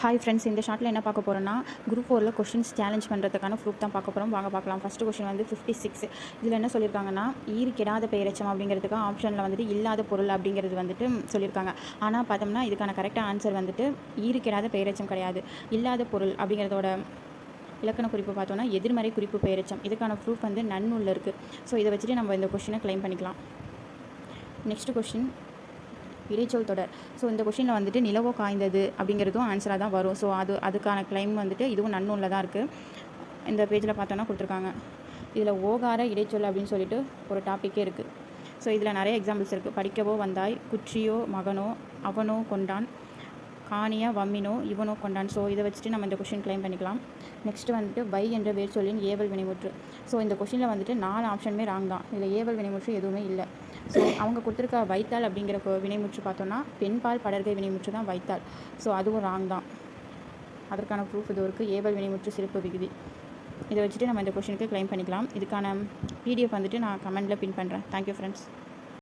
Hi friends, இந்த ஷார்ட்டில் என்ன பார்க்க போகிறோன்னா குரூப் 4 கொஷின்ஸ் சேலஞ்ச் பண்ணுறதுக்கான ப்ரூஃப் தான் பார்க்க போகிறோம். வாங்க பார்க்கலாம். ஃபஸ்ட்டு கொஷின் வந்து 56. இதில் என்ன சொல்லியிருக்காங்கன்னா, ஈறு கெடாத பெயரெச்சம் அப்படிங்கிறதுக்கு ஆப்ஷனில் வந்துட்டு இல்லாத பொருள் அப்படிங்கிறது வந்துட்டு சொல்லியிருக்காங்க. ஆனால் பார்த்தோம்னா இதுக்கான கரெக்டாக ஆன்சர் வந்துட்டு ஈறு கெடாத பெயரெச்சம் கிடையாது. இல்லாத பொருள் அப்படிங்கிறதோட இலக்கண குறிப்பு பார்த்தோன்னா எதிர்மறை குறிப்பு பெயரெச்சம். இதுக்கான ப்ரூஃப் வந்து நன்னூலில் இருக்குது. ஸோ இதை வச்சுட்டு நம்ம இந்த கொஷினை க்ளைம் பண்ணிக்கலாம். நெக்ஸ்ட் கொஷின் இடைச்சொல் தொடர். ஸோ இந்த கொஷினில் வந்துட்டு நிலவோ காய்ந்தது அப்படிங்கிறதும் ஆன்சராக தான் வரும். ஸோ அதுக்கான கிளைம் வந்துட்டு இதுவும் நன்னூலில் தான் இருக்குது. இந்த பேஜில் பார்த்தோன்னா கொடுத்துருக்காங்க. இதில் ஓகார இடைச்சொல் அப்படின்னு சொல்லிட்டு ஒரு டாப்பிக்கே இருக்குது. ஸோ இதில் நிறைய எக்ஸாம்பிள்ஸ் இருக்குது. படிக்கவோ வந்தாய், குற்றியோ மகனோ, அவனோ கொண்டான், காணியா வம்மினோ, இவனோ கொண்டான். ஸோ இதை வச்சுட்டு நம்ம இந்த கொஷின் கிளைம் பண்ணிக்கலாம். நெக்ஸ்ட்டு வந்துட்டு வை என்ற வேர் சொல்லின் ஏவல் வினைமுற்று. ஸோ இந்த கொஷினில் வந்துட்டு 4 ஆப்ஷனுமே ராங் தான். இதில் ஏவல் வினைமுற்று எதுவுமே இல்லை. ஸோ அவங்க கொடுத்துருக்க வைத்தாள் அப்படிங்கிற வினைமுற்று பார்த்தோன்னா பெண்பால் படர்கை வினைமுற்று தான் வைத்தாள். ஸோ அதுவும் ராங் தான். அதற்கான ப்ரூஃப் இது இருக்குது. ஏவல் வினைமுற்று சிறப்பு விகுதி. இதை வச்சுட்டு நம்ம இந்த கொஷினுக்கு கிளைம் பண்ணிக்கலாம். இதுக்கான PDF வந்துட்டு நான் கமெண்ட்டில் பின் பண்ணுறேன். Thank you friends.